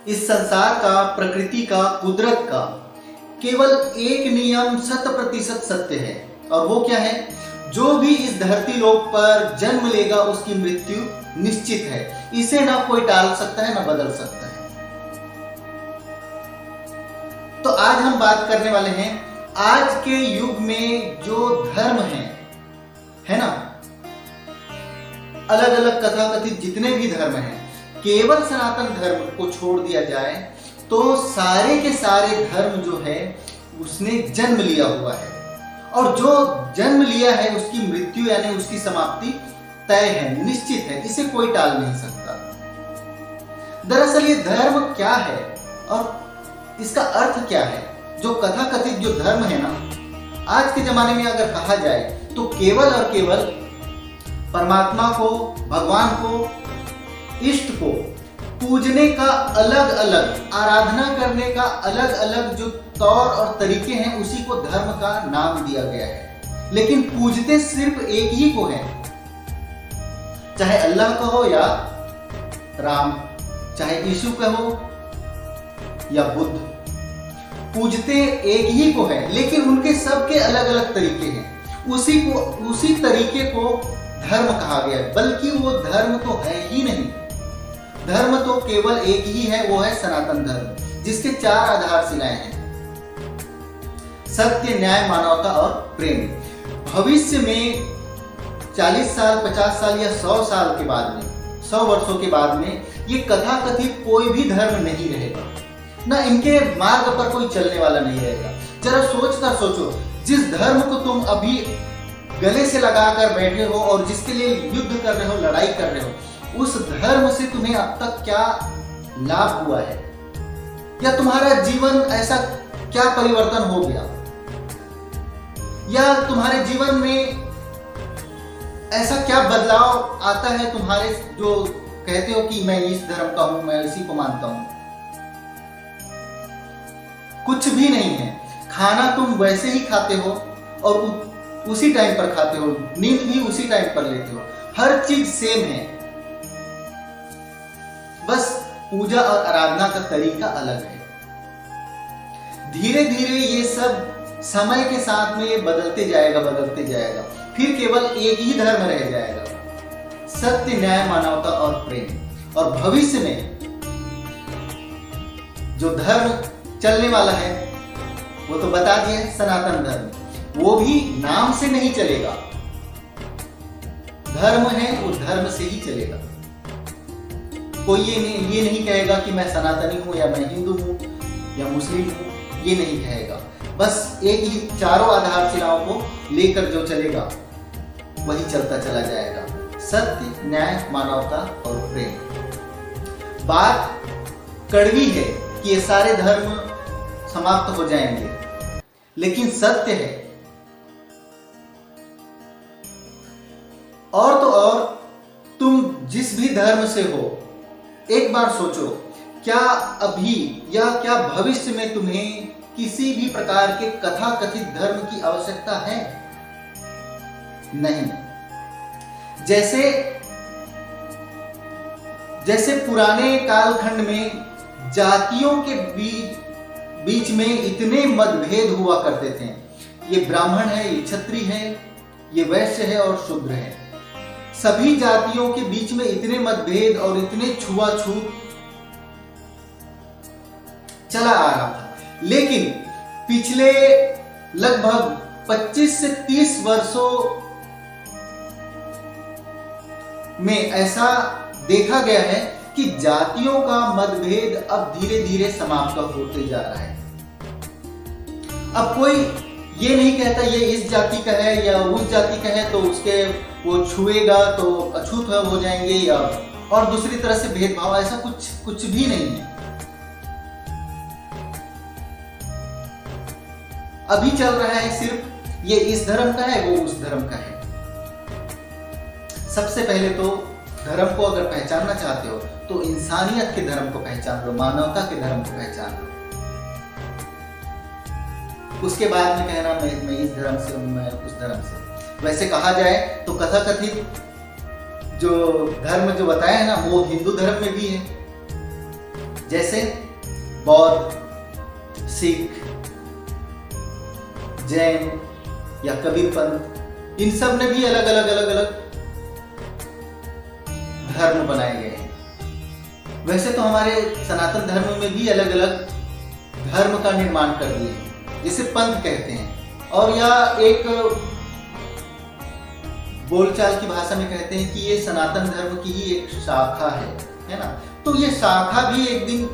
इस संसार का, प्रकृति का, कुदरत का केवल एक नियम 100% सत्य है, और वो क्या है? जो भी इस धरती लोक पर जन्म लेगा उसकी मृत्यु निश्चित है। इसे ना कोई टाल सकता है, ना बदल सकता है। तो आज हम बात करने वाले हैं आज के युग में जो धर्म है ना, अलग अलग कथाकथित जितने भी धर्म हैं, केवल सनातन धर्म को छोड़ दिया जाए तो सारे के सारे धर्म जो है उसने जन्म लिया हुआ है, और जो जन्म लिया है उसकी मृत्यु यानी उसकी समाप्ति तय है, निश्चित है, इसे कोई टाल नहीं सकता। दरअसल ये धर्म क्या है और इसका अर्थ क्या है? जो कथाकथित जो धर्म है ना, आज के जमाने में अगर कहा जाए तो केवल और केवल परमात्मा को, भगवान को, इष्ट को पूजने का अलग अलग, आराधना करने का अलग अलग जो तौर और तरीके हैं, उसी को धर्म का नाम दिया गया है। लेकिन पूजते सिर्फ एक ही को है, चाहे अल्लाह कहो या राम, चाहे यीशु कहो या बुद्ध, पूजते एक ही को है, लेकिन उनके सबके अलग अलग तरीके हैं। उसी तरीके को धर्म कहा गया है, बल्कि वो धर्म तो है ही नहीं। धर्म तो केवल एक ही है, वो है सनातन धर्म, जिसके 4 आधारशिलाएं हैं: सत्य, न्याय, मानवता और प्रेम। भविष्य में 40 साल, 50 साल या 100 साल के बाद में, 100 वर्षों के बाद में ये कथाकथित कोई भी धर्म नहीं रहेगा, ना इनके मार्ग पर कोई चलने वाला नहीं रहेगा। जरा सोच कर सोचो, जिस धर्म को तुम अभी गले से लगाकर बैठे हो और जिसके लिए युद्ध कर रहे हो, लड़ाई कर रहे हो, उस धर्म से तुम्हें अब तक क्या लाभ हुआ है, या तुम्हारा जीवन ऐसा क्या परिवर्तन हो गया, या तुम्हारे जीवन में ऐसा क्या बदलाव आता है तुम्हारे, जो कहते हो कि मैं इस धर्म का हूं, मैं इसी को मानता हूं? कुछ भी नहीं है। खाना तुम वैसे ही खाते हो और उसी टाइम पर खाते हो, नींद भी उसी टाइम पर लेते हो, हर चीज सेम है, बस पूजा और आराधना का तरीका अलग है। धीरे धीरे ये सब समय के साथ में ये बदलते जाएगा, फिर केवल एक ही धर्म रह जाएगा: सत्य, न्याय, मानवता और प्रेम। और भविष्य में जो धर्म चलने वाला है वो तो बता दिया, सनातन धर्म। वो भी नाम से नहीं चलेगा, धर्म है वो धर्म से ही चलेगा। कोई ये नहीं कहेगा कि मैं सनातनी हूं या मैं हिंदू हूं या मुस्लिम हूं, ये नहीं कहेगा। बस एक ही 4 आधारशिलाओं को लेकर जो चलेगा वही चलता चला जाएगा: सत्य, न्याय, मानवता और प्रेम। बात कड़वी है कि ये सारे धर्म समाप्त हो जाएंगे, लेकिन सत्य है। और तो और, तुम जिस भी धर्म से हो, एक बार सोचो, क्या अभी या क्या भविष्य में तुम्हें किसी भी प्रकार के कथाकथित धर्म की आवश्यकता है? नहीं। जैसे पुराने कालखंड में जातियों के बीच में इतने मतभेद हुआ करते थे, ये ब्राह्मण है, ये क्षत्रिय है, ये वैश्य है और शूद्र है, सभी जातियों के बीच में इतने मतभेद और इतने छुआछूत चला आ रहा था। लेकिन पिछले लगभग 25 से 30 वर्षों में ऐसा देखा गया है कि जातियों का मतभेद अब धीरे धीरे समाप्त होते जा रहा है। अब कोई ये नहीं कहता ये इस जाति का है या उस जाति का है तो उसके वो छुएगा तो अछूत हो जाएंगे, या और दूसरी तरह से भेदभाव, ऐसा कुछ भी नहीं है। अभी चल रहा है सिर्फ ये इस धर्म का है, वो उस धर्म का है। सबसे पहले तो धर्म को अगर पहचानना चाहते हो तो इंसानियत के धर्म को पहचान लो, मानवता के धर्म को पहचान लो। उसके बाद में कहना मैं इस धर्म से हूं, मैं उस धर्म से। वैसे कहा जाए तो कथाकथित जो धर्म जो बताया है ना, वो हिंदू धर्म में भी है, जैसे बौद्ध, सिख, जैन या कबीरपंथ, इन सब ने भी अलग अलग धर्म बनाए गए हैं। वैसे तो हमारे सनातन धर्म में भी अलग अलग धर्म का निर्माण कर दिए हैं, जिसे पंथ कहते हैं, और या एक बोलचाल की भाषा में कहते हैं कि ये सनातन धर्म की ही एक शाखा है ना। तो ये शाखा भी एक दिन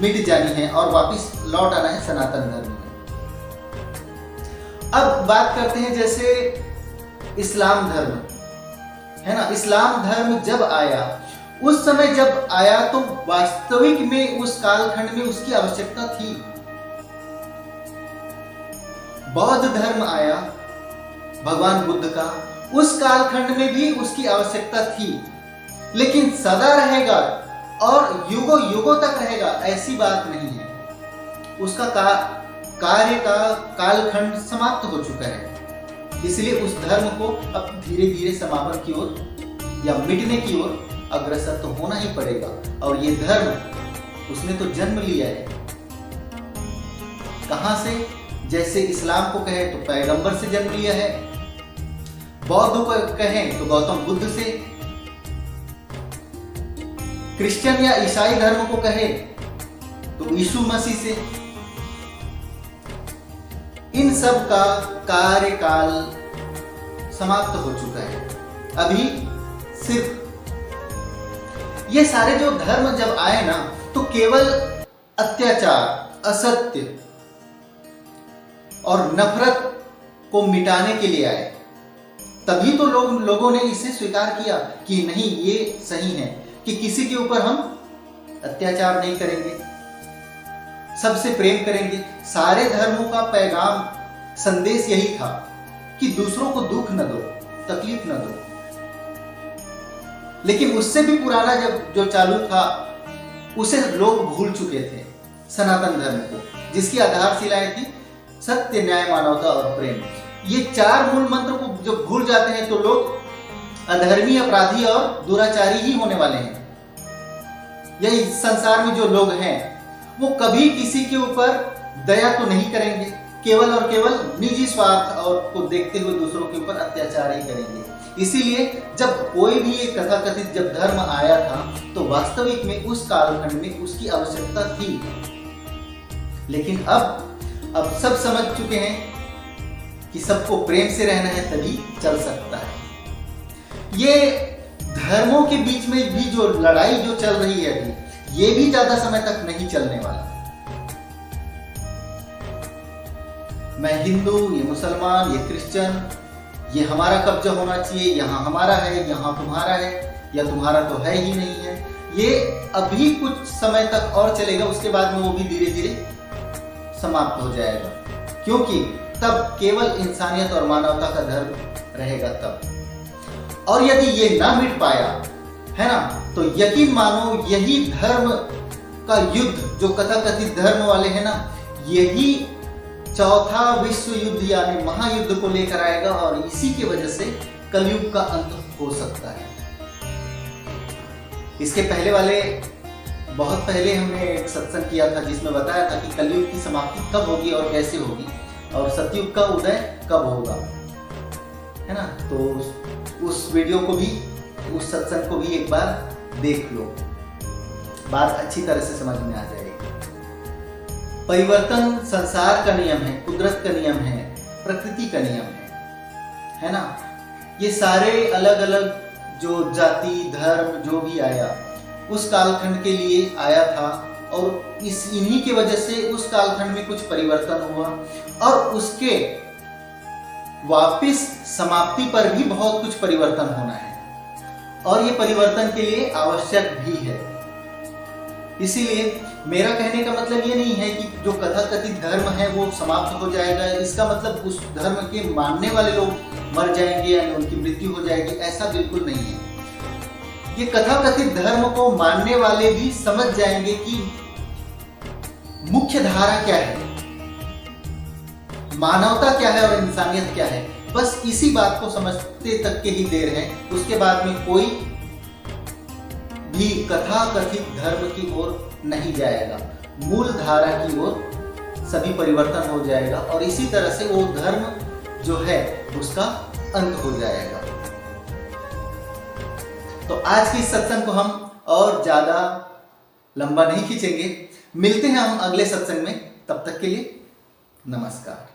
मिट जानी है और वापस लौट आना है सनातन धर्म में। अब बात करते हैं जैसे इस्लाम धर्म है ना। इस्लाम धर्म जब आया, उस समय जब आया तो वास्तविक में उस कालखंड में उसकी आवश्यकता थी। बौद्ध धर्म आया भगवान बुद्ध का, उस कालखंड में भी उसकी आवश्यकता थी, लेकिन सदा रहेगा और युगों युगों तक रहेगा ऐसी बात नहीं है। उसका कार्य का कालखंड समाप्त हो चुका है, इसलिए उस धर्म को अब धीरे धीरे समापन की ओर या मिटने की ओर अग्रसर तो होना ही पड़ेगा। और ये धर्म उसने तो जन्म लिया है कहां से? जैसे इस्लाम को कहें तो पैगंबर से जन्म लिया है, बौद्ध को कहें तो गौतम बुद्ध से, क्रिश्चियन या ईसाई धर्म को कहें तो यीशु मसीह से। इन सब का कार्यकाल समाप्त हो चुका है। अभी सिर्फ ये सारे जो धर्म जब आए ना, तो केवल अत्याचार, असत्य और नफरत को मिटाने के लिए आए। तभी तो लोगों ने इसे स्वीकार किया कि नहीं, ये सही है कि किसी के ऊपर हम अत्याचार नहीं करेंगे, सबसे प्रेम करेंगे। सारे धर्मों का पैगाम, संदेश यही था कि दूसरों को दुख न दो, तकलीफ न दो। लेकिन उससे भी पुराना जो चालू था, उसे लोग भूल चुके थे, सनातन धर्म को, जिसकी आधारशिलाएं थी सत्य, न्याय, मानवता और प्रेम। ये चार मूल मंत्र को जब भूल जाते हैं तो लोग अधर्मी, अपराधी और दुराचारी ही होने वाले हैं। यही संसार में जो लोग हैं वो कभी किसी के ऊपर दया तो नहीं करेंगे, केवल और केवल निजी स्वार्थ और को देखते हुए दूसरों के ऊपर अत्याचार ही करेंगे। इसीलिए जब कोई भी एक कथाकथित जब धर्म आया था तो वास्तविक में उस कालखंड में उसकी आवश्यकता थी। लेकिन अब सब समझ चुके हैं कि सबको प्रेम से रहना है, तभी चल सकता है। ये धर्मों के बीच में भी जो लड़ाई जो चल रही है अभी, ये भी ज्यादा समय तक नहीं चलने वाला। मैं हिंदू, ये मुसलमान, ये क्रिश्चियन, ये हमारा कब्जा होना चाहिए, यहाँ हमारा है, यहाँ तुम्हारा है, या तुम्हारा तो है ही नहीं है, ये अभी कुछ समय तक और चलेगा। उसके बाद में वो भी धीरे धीरे समाप्त हो जाएगा, क्योंकि तब केवल इंसानियत और मानवता का धर्म रहेगा तब। और यदि ये ना मिट पाया है ना, तो यकीन मानो यही धर्म का युद्ध, जो कथाकथित धर्म वाले हैं ना, यही चौथा विश्व युद्ध यानी महायुद्ध को लेकर आएगा, और इसी की वजह से कलयुग का अंत हो सकता है। इसके पहले वाले बहुत पहले हमने एक सत्संग किया था जिसमें बताया था कि कलयुग की समाप्ति कब होगी और कैसे होगी, और सतयुग का उदय कब होगा, है ना। तो उस वीडियो को भी, उस सत्संग को भी एक बार देख लो, बात अच्छी तरह से समझ में आ जाएगी। परिवर्तन संसार का नियम है, कुदरत का नियम है, प्रकृति का नियम है ना। ये सारे अलग अलग जो जाति, धर्म जो भी आया उस कालखंड के लिए आया था, और इन्हीं की वजह से उस कालखंड में कुछ परिवर्तन हुआ, और उसके वापिस समाप्ति पर भी बहुत कुछ परिवर्तन होना है, और ये परिवर्तन के लिए आवश्यक भी है। इसीलिए मेरा कहने का मतलब ये नहीं है कि जो कथाकथित धर्म है वो समाप्त हो जाएगा, इसका मतलब उस धर्म के मानने वाले लोग मर जाएंगे या उनकी मृत्यु हो जाएगी, ऐसा बिल्कुल नहीं है। ये कथाकथित धर्म को मानने वाले भी समझ जाएंगे कि मुख्य धारा क्या है, मानवता क्या है और इंसानियत क्या है। बस इसी बात को समझते तक के ही देर है, उसके बाद में कोई भी कथाकथित धर्म की ओर नहीं जाएगा, मूल धारा की ओर सभी परिवर्तन हो जाएगा और इसी तरह से वो धर्म जो है उसका अंत हो जाएगा। तो आज की इस सत्संग को हम और ज्यादा लंबा नहीं खींचेंगे। मिलते हैं हम अगले सत्संग में, तब तक के लिए नमस्कार।